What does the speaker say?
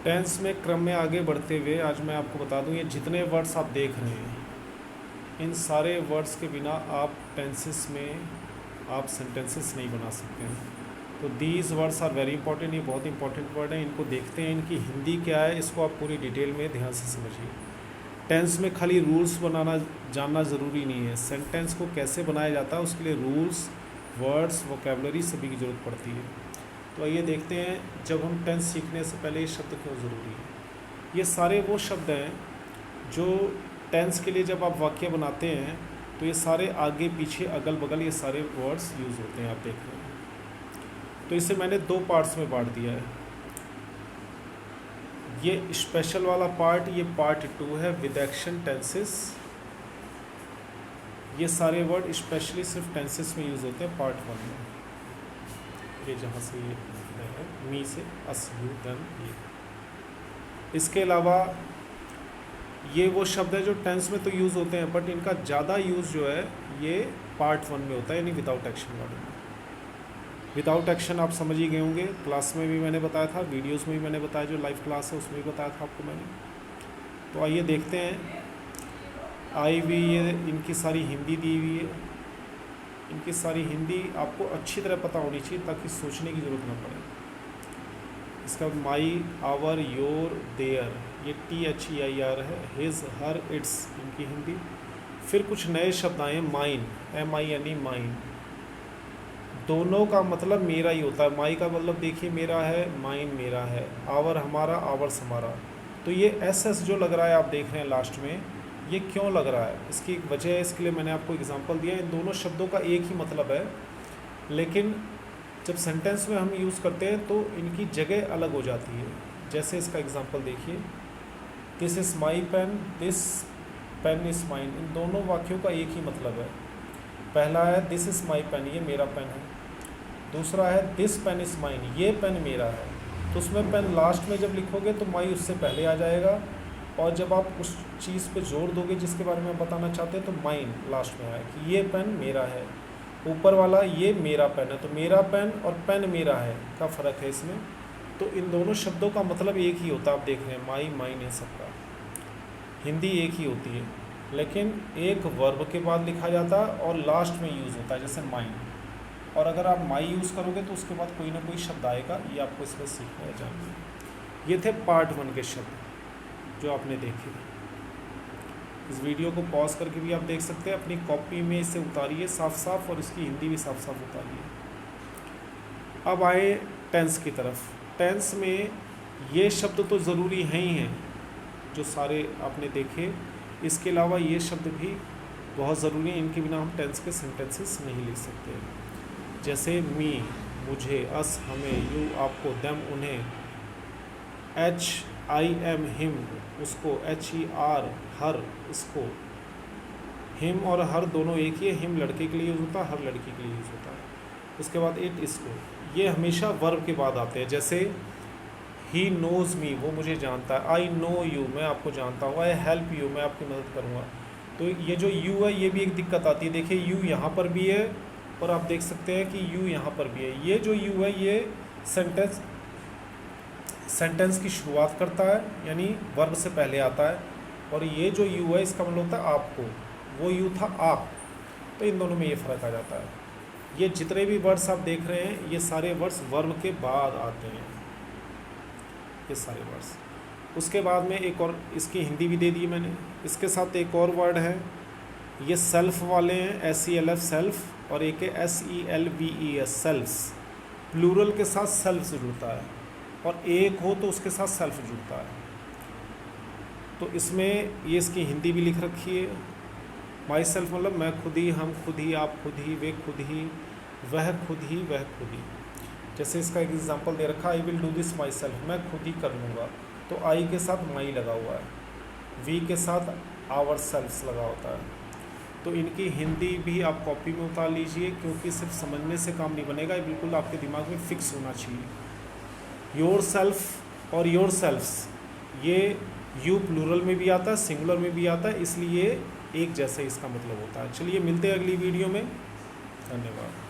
Tense में क्रम में आगे बढ़ते हुए आज मैं आपको बता दूं, ये जितने वर्ड्स आप देख रहे हैं इन सारे वर्ड्स के बिना आप टेंसेस में आप सेंटेंसेस नहीं बना सकते हैं। तो these words are very important, ये बहुत इंपॉर्टेंट वर्ड हैं। इनको देखते हैं, इनकी हिंदी क्या है, इसको आप पूरी डिटेल में ध्यान से समझिए। टेंस में खाली रूल्स बनाना जानना ज़रूरी नहीं है, सेंटेंस को कैसे बनाया जाता है उसके लिए रूल्स, वर्ड्स, वोकेबलरी सभी की ज़रूरत पड़ती है। तो आइए देखते हैं, जब हम टेंस सीखने से पहले ये शब्द क्यों ज़रूरी है। ये सारे वो शब्द हैं जो टेंस के लिए जब आप वाक्य बनाते हैं तो ये सारे आगे पीछे अगल बगल ये सारे वर्ड्स यूज़ होते हैं, आप देख रहे हैं। तो इसे मैंने दो पार्ट्स में बांट दिया है। ये स्पेशल वाला पार्ट, ये पार्ट 2 है विद एक्शन टेंसेस। ये सारे वर्ड स्पेशली सिर्फ टेंसेस में यूज़ होते हैं पार्ट 1 में। ये जहाँ से ये है मी से अस यू देम ये। इसके अलावा ये वो शब्द है जो टेंस में तो यूज़ होते हैं बट इनका ज़्यादा यूज़ जो है ये पार्ट 1 में होता है, यानी विदाउट एक्शन वर्ड में। विदाउट एक्शन आप समझ ही गए होंगे, क्लास में भी मैंने बताया था, वीडियोस में भी मैंने बताया, जो लाइव क्लास है उसमें भी बताया था आपको मैंने। तो आइए देखते हैं। आई भी ये इनकी सारी हिंदी दी हुई है, इनकी सारी हिंदी आपको अच्छी तरह पता होनी चाहिए ताकि सोचने की ज़रूरत ना पड़े। इसका माई, आवर, योर, देयर, ये THEIR है, हिज, हर, इट्स इनकी हिंदी। फिर कुछ नए शब्द आए हैं, माइन, MINE, माइन। दोनों का मतलब मेरा ही होता है। माई का मतलब देखिए मेरा है, माइन मेरा है, आवर हमारा, आवर्स हमारा। तो ये SS जो लग रहा है आप देख रहे हैं लास्ट में, ये क्यों लग रहा है, इसकी एक वजह है, इसके लिए मैंने आपको एग्जांपल दिया। इन दोनों शब्दों का एक ही मतलब है, लेकिन जब सेंटेंस में हम यूज़ करते हैं तो इनकी जगह अलग हो जाती है। जैसे इसका एग्जांपल देखिए, this is my pen, this pen is mine. इन दोनों वाक्यों का एक ही मतलब है। पहला है दिस इज़ माई पेन, ये मेरा पेन है। दूसरा है दिस पेन इज़ माइन, ये पेन मेरा है। तो उसमें पेन लास्ट में जब लिखोगे तो माई उससे पहले आ जाएगा, और जब आप उस चीज़ पे जोर दोगे जिसके बारे में आप बताना चाहते हैं तो माइन लास्ट में आए कि ये पेन मेरा है। ऊपर वाला ये मेरा पेन है, तो मेरा पेन और पेन मेरा है का फ़र्क है इसमें। तो इन दोनों शब्दों का मतलब एक ही होता है, आप देख रहे हैं, माई, माइन, इन सबका हिंदी एक ही होती है, लेकिन एक वर्ब के बाद लिखा जाता है और लास्ट में यूज़ होता है, जैसे माइन। और अगर आप माई यूज़ करोगे तो उसके बाद कोई ना कोई शब्द आएगा, ये आपको इसमें सीखना है, जानना। ये थे पार्ट 1 के शब्द जो आपने देखे। इस वीडियो को पॉज करके भी आप देख सकते हैं, अपनी कॉपी में इसे उतारिए साफ साफ, और इसकी हिंदी भी साफ साफ उतारिए। अब आए टेंस की तरफ। टेंस में ये शब्द तो ज़रूरी हैं ही हैं जो सारे आपने देखे, इसके अलावा ये शब्द भी बहुत ज़रूरी हैं, इनके बिना हम टेंस के सेंटेंसेस नहीं लिख सकते। जैसे मी, मुझे, अस, हमें, यू, आपको, देम, उन्हें, HIM, हिम, उसको, HER, हर, इसको। हिम और हर दोनों एक ही है, हिम लड़के के लिए यूज़ होता है, हर लड़की के लिए यूज़ होता है। उसके बाद इट, इसको। ये हमेशा वर्ब के बाद आते हैं। जैसे ही नोज़ मी, वो मुझे जानता है। आई नो यू, मैं आपको जानता हूँ। आई हेल्प यू, मैं आपकी मदद करूँगा। तो ये जो यू है ये भी एक दिक्कत आती है। देखिए यू यहाँ पर भी है और आप देख सकते हैं कि यू यहाँ पर भी है। ये जो यू है ये सेंटेंस की शुरुआत करता है, यानी वर्ब से पहले आता है, और ये जो यू है इसका मतलब होता है आपको, वो यू था आप। तो इन दोनों में ये फ़र्क आ जाता है। ये जितने भी वर्ड्स आप देख रहे हैं ये सारे वर्ड्स वर्ब के बाद आते हैं, ये सारे वर्ड्स। उसके बाद में एक और इसकी हिंदी भी दे दी मैंने। इसके साथ एक और वर्ड है, ये सेल्फ वाले हैं, SELF सेल्फ, और एक है SELVES सेल्फ्स। प्लूरल के साथ सेल्फ जुड़ता है, और एक हो तो उसके साथ सेल्फ जुड़ता है। तो इसमें ये इसकी हिंदी भी लिख रखी है। माई सेल्फ मतलब मैं खुद ही, हम खुद ही, आप खुद ही, वे खुद ही, वह खुद ही, वह खुद ही। जैसे इसका एक एग्जांपल दे रखा, I will do this my self, मैं खुद ही कर लूँगा। तो आई के साथ माई लगा हुआ है, वी के साथ आवर सेल्फ्स लगा होता है। तो इनकी हिंदी भी आप कॉपी में उतार लीजिए, क्योंकि सिर्फ समझने से काम नहीं बनेगा, ये बिल्कुल आपके दिमाग में फिक्स होना चाहिए। योर सेल्फ और योर सेल्फ्स, ये यू प्लूरल में भी आता है, सिंगुलर में भी आता है, इसलिए एक जैसा इसका मतलब होता है। चलिए मिलते हैं अगली वीडियो में, धन्यवाद।